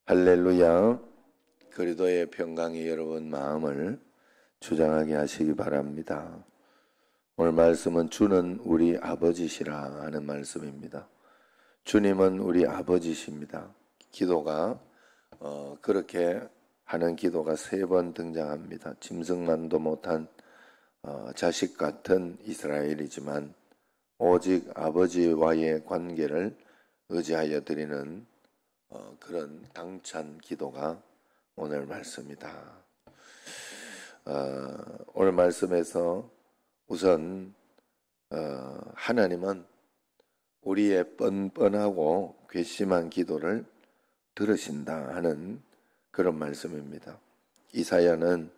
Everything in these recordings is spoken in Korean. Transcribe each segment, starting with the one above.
할렐루야. 그리스도의 평강이 여러분 마음을 주장하게 하시기 바랍니다. 오늘 말씀은 주는 우리 아버지시라 하는 말씀입니다. 주님은 우리 아버지십니다. 기도가 그렇게 하는 기도가 3번 등장합니다. 짐승만도 못한 자식 같은 이스라엘이지만 오직 아버지와의 관계를 의지하여 드리는 그런 당찬 기도가 오늘 말씀이다. 오늘 말씀에서 우선 하나님은 우리의 뻔뻔하고 괘씸한 기도를 들으신다 하는 그런 말씀입니다. 이사야는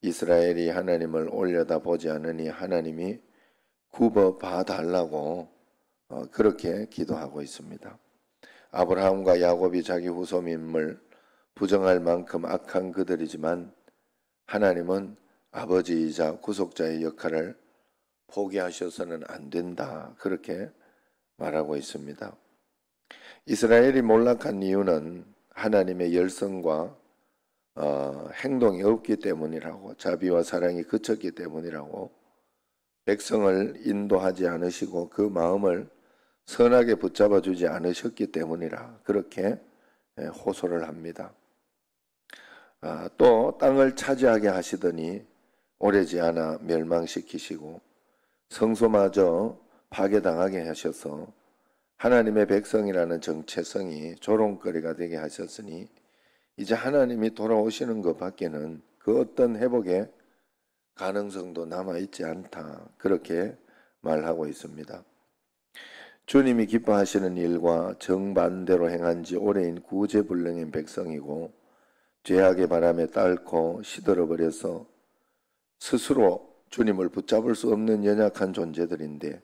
이스라엘이 하나님을 올려다보지 않으니 하나님이 굽어 봐달라고 그렇게 기도하고 있습니다. 아브라함과 야곱이 자기 후손임을 부정할 만큼 악한 그들이지만 하나님은 아버지이자 구속자의 역할을 포기하셔서는 안 된다. 그렇게 말하고 있습니다. 이스라엘이 몰락한 이유는 하나님의 열성과 행동이 없기 때문이라고, 자비와 사랑이 그쳤기 때문이라고, 백성을 인도하지 않으시고 그 마음을 선하게 붙잡아 주지 않으셨기 때문이라 그렇게 호소를 합니다. 또 땅을 차지하게 하시더니 오래지 않아 멸망시키시고 성소마저 파괴당하게 하셔서 하나님의 백성이라는 정체성이 조롱거리가 되게 하셨으니 이제 하나님이 돌아오시는 것 밖에는 그 어떤 회복의 가능성도 남아있지 않다. 그렇게 말하고 있습니다. 주님이 기뻐하시는 일과 정반대로 행한 지 오래인 구제불능인 백성이고 죄악의 바람에 딸고 시들어버려서 스스로 주님을 붙잡을 수 없는 연약한 존재들인데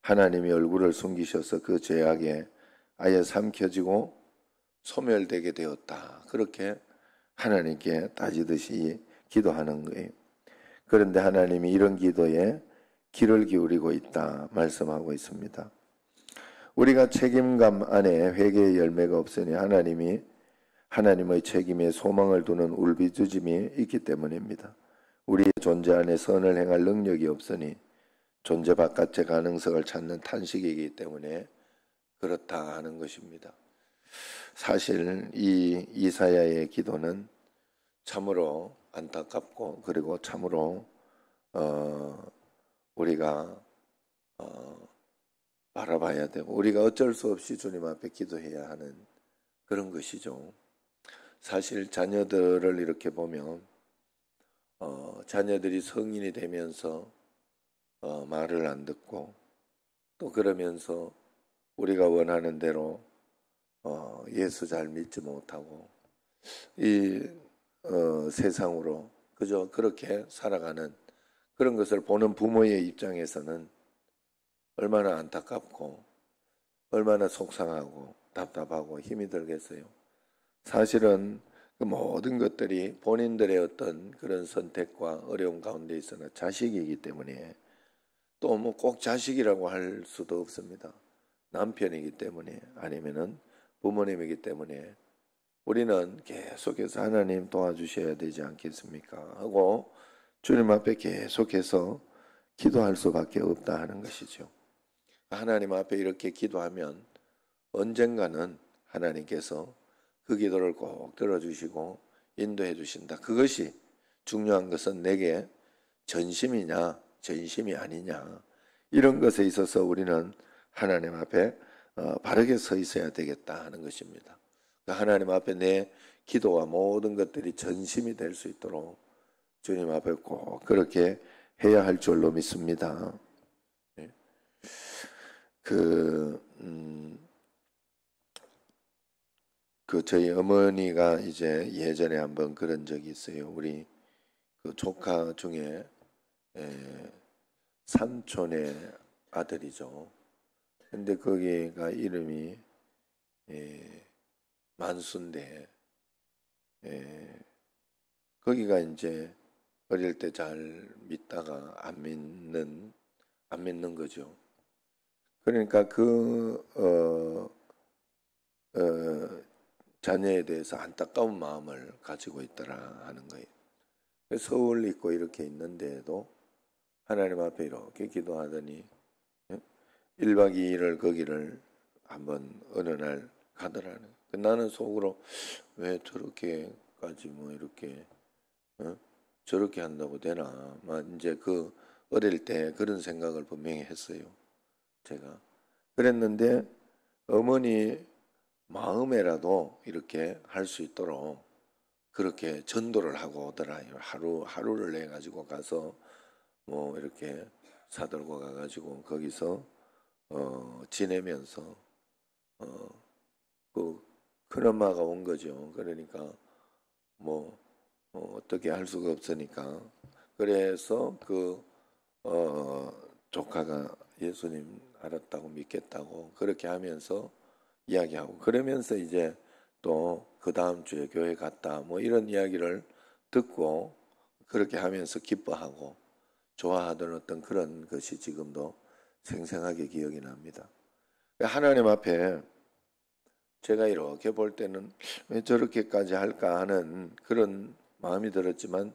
하나님이 얼굴을 숨기셔서 그 죄악에 아예 삼켜지고 소멸되게 되었다. 그렇게 하나님께 따지듯이 기도하는 거예요. 그런데 하나님이 이런 기도에 귀를 기울이고 있다 말씀하고 있습니다. 우리가 책임감 안에 회개의 열매가 없으니 하나님의 책임에 소망을 두는 울부짖음이 있기 때문입니다. 우리의 존재 안에 선을 행할 능력이 없으니 존재 바깥의 가능성을 찾는 탄식이기 때문에 그렇다 하는 것입니다. 사실 이 이사야의 기도는 참으로 안타깝고 그리고 참으로 우리가 바라봐야 되고 우리가 어쩔 수 없이 주님 앞에 기도해야 하는 그런 것이죠. 사실 자녀들을 이렇게 보면 자녀들이 성인이 되면서 말을 안 듣고 또 그러면서 우리가 원하는 대로 예수 잘 믿지 못하고 이 세상으로 그저 그렇게 살아가는 그런 것을 보는 부모의 입장에서는 얼마나 안타깝고 얼마나 속상하고 답답하고 힘이 들겠어요. 사실은 그 모든 것들이 본인들의 어떤 그런 선택과 어려움 가운데 있으나 자식이기 때문에 또 뭐 꼭 자식이라고 할 수도 없습니다. 남편이기 때문에 아니면은 부모님이기 때문에 우리는 계속해서 하나님 도와주셔야 되지 않겠습니까? 하고 주님 앞에 계속해서 기도할 수밖에 없다 하는 것이죠. 하나님 앞에 이렇게 기도하면 언젠가는 하나님께서 그 기도를 꼭 들어주시고 인도해 주신다. 그것이 중요한 것은 내게 전심이냐 전심이 아니냐 이런 것에 있어서 우리는 하나님 앞에 바르게 서 있어야 되겠다 하는 것입니다. 하나님 앞에 내 기도와 모든 것들이 전심이 될 수 있도록 주님 앞에 꼭 그렇게 해야 할 줄로 믿습니다. 저희 어머니가 이제 예전에 한번 그런 적이 있어요. 우리 그 조카 중에 삼촌의 아들이죠. 근데 거기가 이름이 만수인데 거기가 이제 어릴 때 잘 믿다가 안 믿는 거죠. 그러니까 자녀에 대해서 안타까운 마음을 가지고 있더라 하는 거예요. 서울 있고 이렇게 있는데도 하나님 앞에 이렇게 기도하더니 1박 2일을 거기를 한번 어느 날 가더라는. 나는 속으로 왜 저렇게까지 뭐 이렇게 저렇게 한다고 되나? 막 이제 그 어릴 때 그런 생각을 분명히 했어요. 제가 그랬는데 어머니 마음에라도 이렇게 할 수 있도록 그렇게 전도를 하고 오더라요. 하루를 내 가지고 가서 뭐 이렇게 사들고 가가지고 거기서 지내면서 그 큰엄마가 온 거죠. 그러니까 뭐 어떻게 할 수가 없으니까 그래서 조카가 예수님 알았다고 믿겠다고 그렇게 하면서 이야기하고 그러면서 이제 또 그 다음 주에 교회 갔다 뭐 이런 이야기를 듣고 그렇게 하면서 기뻐하고 좋아하던 어떤 그런 것이 지금도 생생하게 기억이 납니다. 하나님 앞에 제가 이렇게 볼 때는 왜 저렇게까지 할까 하는 그런 마음이 들었지만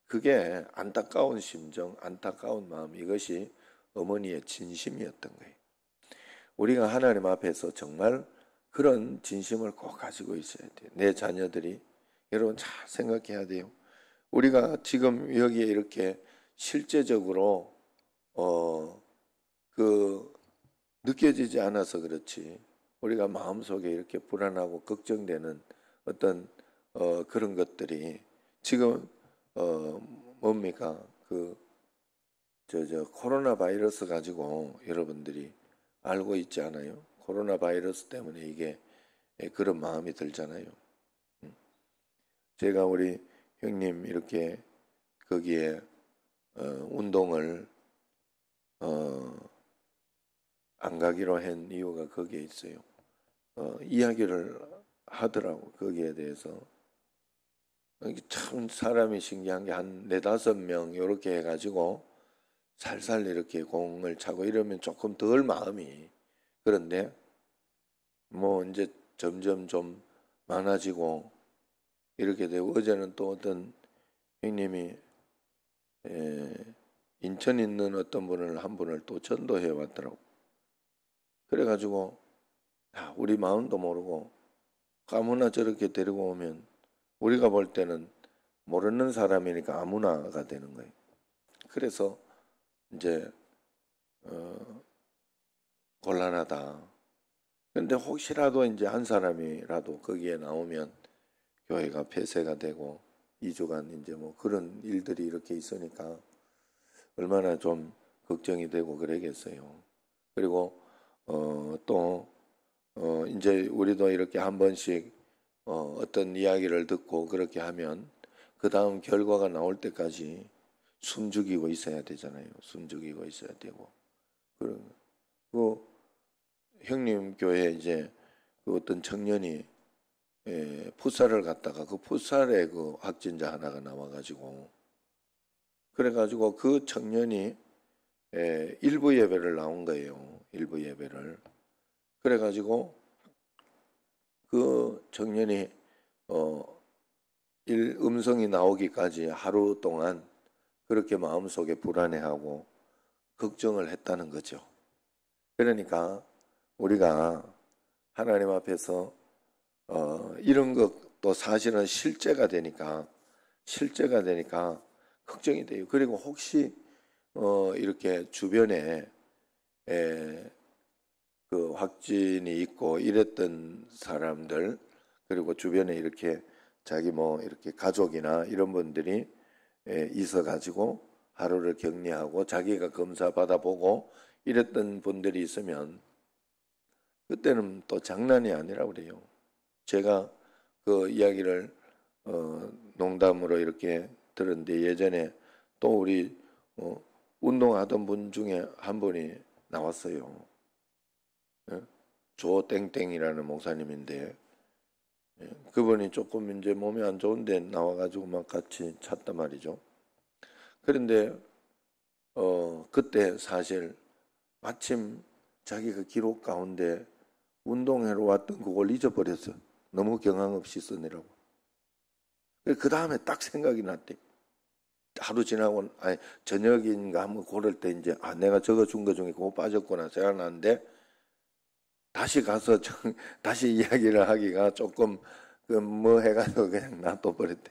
그게 안타까운 심정, 안타까운 마음 이것이 어머니의 진심이었던 거예요. 우리가 하나님 앞에서 정말 그런 진심을 꼭 가지고 있어야 돼요. 내 자녀들이 여러분 잘 생각해야 돼요. 우리가 지금 여기에 이렇게 실제적으로 느껴지지 않아서 그렇지 우리가 마음속에 이렇게 불안하고 걱정되는 어떤 그런 것들이 지금 뭡니까 코로나 바이러스 가지고 여러분들이 알고 있지 않아요? 코로나 바이러스 때문에 이게 그런 마음이 들잖아요. 제가 우리 형님 이렇게 거기에 운동을 안 가기로 한 이유가 거기에 있어요. 이야기를 하더라고 거기에 대해서. 참 사람이 신기한 게 한 4-5명 이렇게 해가지고 살살 이렇게 공을 차고 이러면 조금 덜 마음이 그런데 뭐 이제 점점 좀 많아지고 이렇게 되고 어제는 또 어떤 형님이 인천에 있는 어떤 분을 한 분을 또 전도해 왔더라고. 그래가지고 우리 마음도 모르고 아무나 저렇게 데리고 오면 우리가 볼 때는 모르는 사람이니까 아무나가 되는 거예요. 그래서 이제 곤란하다. 근데 혹시라도 이제 한 사람이라도 거기에 나오면 교회가 폐쇄가 되고 2주간 이제 뭐 그런 일들이 이렇게 있으니까 얼마나 좀 걱정이 되고 그러겠어요. 그리고 또 이제 우리도 이렇게 한 번씩 어떤 이야기를 듣고 그렇게 하면 그 다음 결과가 나올 때까지 숨죽이고 있어야 되잖아요. 숨죽이고 있어야 되고 그 형님 교회에 이제 그 어떤 청년이 풋살을 갔다가 그 풋살에 그 확진자 하나가 나와가지고 그래가지고 그 청년이 일부 예배를 나온 거예요. 일부 예배를. 그래가지고 그 청년이 음성이 나오기까지 하루 동안 그렇게 마음속에 불안해하고 걱정을 했다는 거죠. 그러니까 우리가 하나님 앞에서 이런 것도 사실은 실제가 되니까 걱정이 돼요. 그리고 혹시 이렇게 주변에 그 확진이 있고 이랬던 사람들 그리고 주변에 이렇게 자기 뭐 이렇게 가족이나 이런 분들이 있어 가지고 하루를 격리하고 자기가 검사 받아보고 이랬던 분들이 있으면 그때는 또 장난이 아니라 그래요. 제가 그 이야기를 농담으로 이렇게 들었는데 예전에 또 우리 운동하던 분 중에 한 분이 나왔어요. 조땡땡이라는 목사님인데 그분이 조금 이제 몸이 안 좋은데 나와가지고 막 같이 찾단 말이죠. 그런데 그때 사실 마침 자기 그 기록 가운데 운동하러 왔던 그걸 잊어버렸어. 너무 경황 없이 쓰느라고. 그 다음에 딱 생각이 났대. 하루 지나고, 아니, 저녁인가 한번 고를 때 이제, 내가 적어준 거 중에 그거 빠졌구나 생각나는데, 다시 가서 다시 이야기를 하기가 조금 뭐 해가지고 그냥 놔둬버렸대.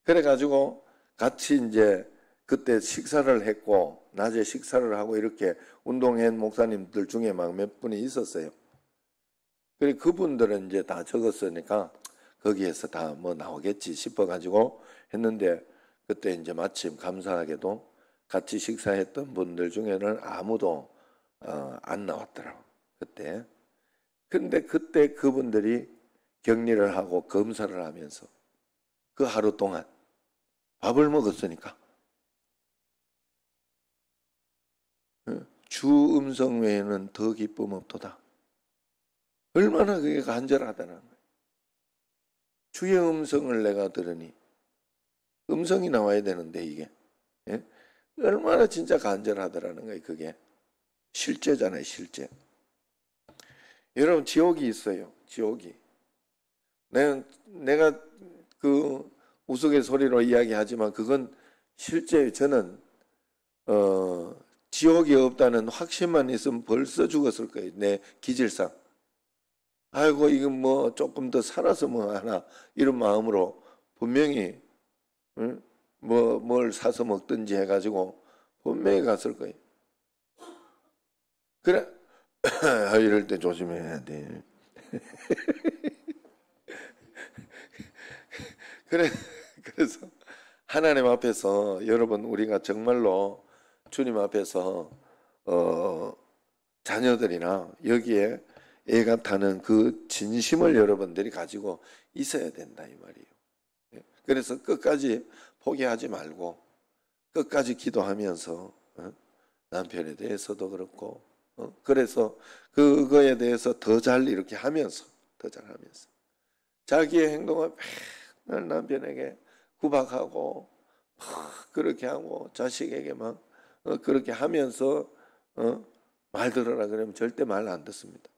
그래가지고 같이 이제 그때 식사를 했고, 낮에 식사를 하고 이렇게 운동한 목사님들 중에 막 몇 분이 있었어요. 그래 그분들은 이제 다 적었으니까 거기에서 다 뭐 나오겠지 싶어가지고 했는데, 그때 이제 마침 감사하게도 같이 식사했던 분들 중에는 아무도 안 나왔더라고 그때. 근데 그때 그분들이 격리를 하고 검사를 하면서 그 하루 동안 밥을 먹었으니까 주 음성 외에는 더 기쁨 없도다. 얼마나 그게 간절하다는 거예요. 주의 음성을 내가 들으니, 음성이 나와야 되는데 이게 얼마나 진짜 간절하더라는 거예요. 그게 실제잖아요. 실제. 여러분 지옥이 있어요. 지옥이. 내가 그 우스갯소리로 이야기하지만 그건 실제 저는 지옥이 없다는 확신만 있으면 벌써 죽었을 거예요. 내 기질상. 아이고 이건 뭐 조금 더 살아서 뭐 하나 이런 마음으로 분명히 뭘 사서 먹든지 해가지고 분명히 갔을 거예요. 그래 이럴 때 조심해야 돼. 그래서 하나님 앞에서 여러분 우리가 정말로 주님 앞에서 자녀들이나 여기에 애가 타는 그 진심을 여러분들이 가지고 있어야 된다 이 말이에요. 그래서 끝까지 포기하지 말고 끝까지 기도하면서 남편에 대해서도 그렇고 그래서 그거에 대해서 더 잘 이렇게 하면서 더 잘하면서 자기의 행동을 맨날 남편에게 구박하고 그렇게 하고 자식에게 막 그렇게 하면서 말 들어라 그러면 절대 말 안 듣습니다.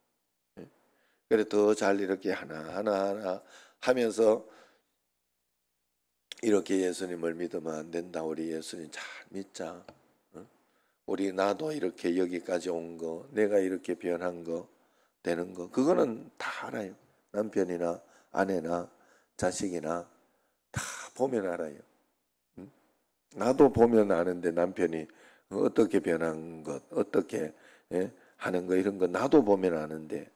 그래 더 잘 이렇게 하나 하면서 이렇게 예수님을 믿으면 안 된다. 우리 예수님 잘 믿자. 우리 나도 이렇게 여기까지 온 거, 내가 이렇게 변한 거, 되는 거, 그거는 다 알아요. 남편이나 아내나 자식이나 다 보면 알아요. 나도 보면 아는데 남편이 어떻게 변한 것, 어떻게 하는 거 이런 거 나도 보면 아는데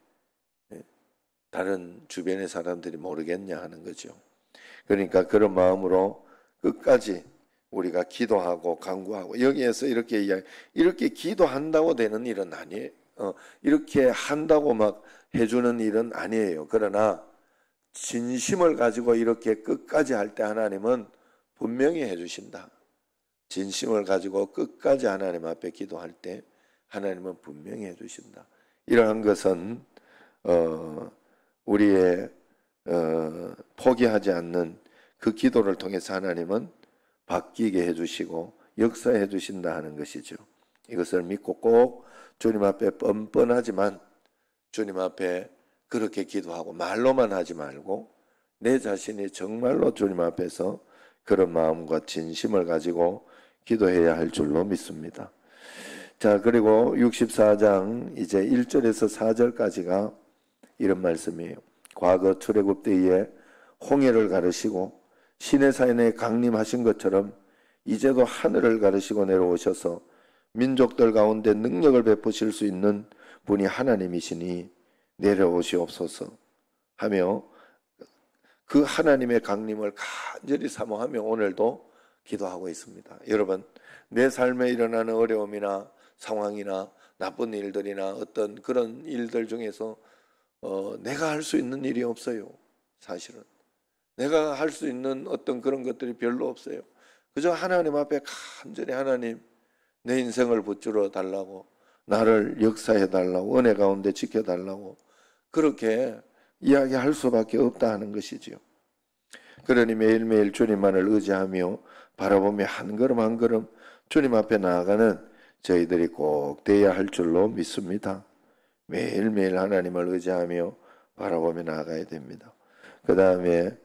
다른 주변의 사람들이 모르겠냐 하는 거죠. 그러니까 그런 마음으로 끝까지 우리가 기도하고 간구하고 여기에서 이렇게 기도한다고 되는 일은 아니에요. 이렇게 한다고 막 해주는 일은 아니에요. 그러나 진심을 가지고 이렇게 끝까지 할 때 하나님은 분명히 해주신다. 진심을 가지고 끝까지 하나님 앞에 기도할 때 하나님은 분명히 해주신다. 이러한 것은 우리의 포기하지 않는 그 기도를 통해서 하나님은 바뀌게 해주시고 역사해 주신다 하는 것이죠. 이것을 믿고 꼭 주님 앞에 뻔뻔하지만 주님 앞에 그렇게 기도하고 말로만 하지 말고 내 자신이 정말로 주님 앞에서 그런 마음과 진심을 가지고 기도해야 할 줄로 믿습니다. 자, 그리고 64장 이제 1절에서 4절까지가 이런 말씀이에요. 과거 출애굽 때에 홍해를 가르시고 시내산에 강림하신 것처럼 이제도 하늘을 가르시고 내려오셔서 민족들 가운데 능력을 베푸실 수 있는 분이 하나님이시니 내려오시옵소서 하며 그 하나님의 강림을 간절히 사모하며 오늘도 기도하고 있습니다. 여러분, 내 삶에 일어나는 어려움이나 상황이나 나쁜 일들이나 어떤 그런 일들 중에서 내가 할 수 있는 일이 없어요. 사실은 내가 할 수 있는 어떤 그런 것들이 별로 없어요. 그저 하나님 앞에 간절히 하나님 내 인생을 붙들어 달라고, 나를 역사해 달라고, 은혜 가운데 지켜 달라고 그렇게 이야기할 수밖에 없다 하는 것이지요. 그러니 매일매일 주님만을 의지하며 바라보며 한 걸음 한 걸음 주님 앞에 나아가는 저희들이 꼭 돼야 할 줄로 믿습니다. 매일매일 하나님을 의지하며 바라보며 나아가야 됩니다. 그 다음에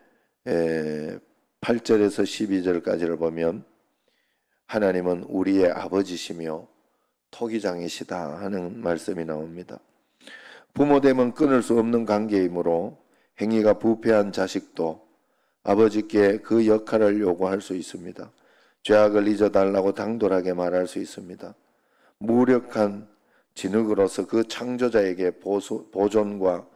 8절에서 12절까지를 보면 하나님은 우리의 아버지시며 토기장이시다 하는 말씀이 나옵니다. 부모됨은 끊을 수 없는 관계이므로 행위가 부패한 자식도 아버지께 그 역할을 요구할 수 있습니다. 죄악을 잊어달라고 당돌하게 말할 수 있습니다. 무력한 진흙으로서 그 창조자에게 보존과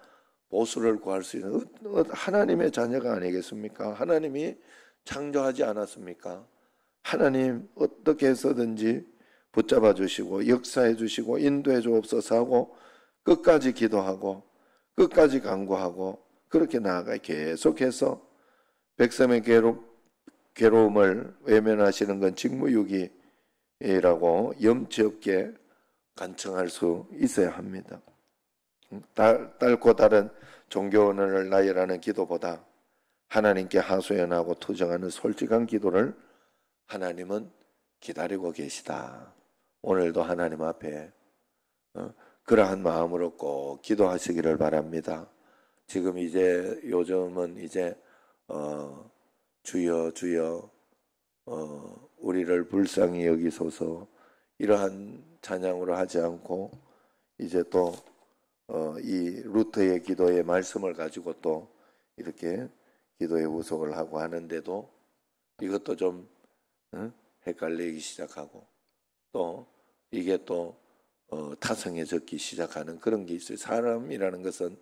보수를 구할 수 있는 하나님의 자녀가 아니겠습니까? 하나님이 창조하지 않았습니까? 하나님 어떻게 해서든지 붙잡아 주시고 역사해 주시고 인도해 주옵소서 하고 끝까지 기도하고 끝까지 간구하고 그렇게 나아가 계속해서 백성의 괴로움을 외면하시는 건 직무유기라고 염치 없게 간청할 수 있어야 합니다. 딸고 다른 종교원을 나열하는 기도보다 하나님께 하소연하고 투정하는 솔직한 기도를 하나님은 기다리고 계시다. 오늘도 하나님 앞에 그러한 마음으로 꼭 기도하시기를 바랍니다. 지금 이제 요즘은 이제 주여 주여 우리를 불쌍히 여기소서 이러한 찬양으로 하지 않고 이제 또 이 루터의 기도의 말씀을 가지고 또 이렇게 기도의 후속을 하고 하는데도 이것도 좀 헷갈리기 시작하고 또 이게 또 타성해졌기 시작하는 그런 게 있어요. 사람이라는 것은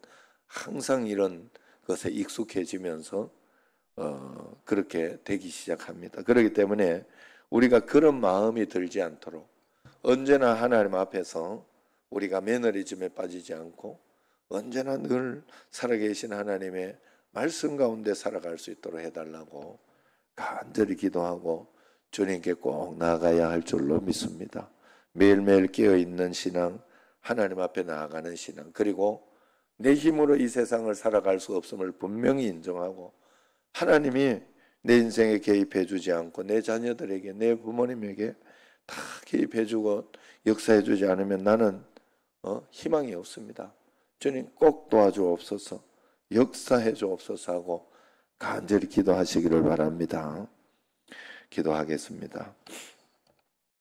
항상 이런 것에 익숙해지면서 그렇게 되기 시작합니다. 그렇기 때문에 우리가 그런 마음이 들지 않도록 언제나 하나님 앞에서 우리가 매너리즘에 빠지지 않고 언제나 늘 살아계신 하나님의 말씀 가운데 살아갈 수 있도록 해달라고 간절히 기도하고 주님께 꼭 나아가야 할 줄로 믿습니다. 매일매일 깨어있는 신앙, 하나님 앞에 나아가는 신앙, 그리고 내 힘으로 이 세상을 살아갈 수 없음을 분명히 인정하고 하나님이 내 인생에 개입해 주지 않고 내 자녀들에게 내 부모님에게 다 개입해 주고 역사해 주지 않으면 나는 희망이 없습니다. 주님 꼭 도와주옵소서, 역사해 주옵소서 하고 간절히 기도하시기를 바랍니다. 기도하겠습니다.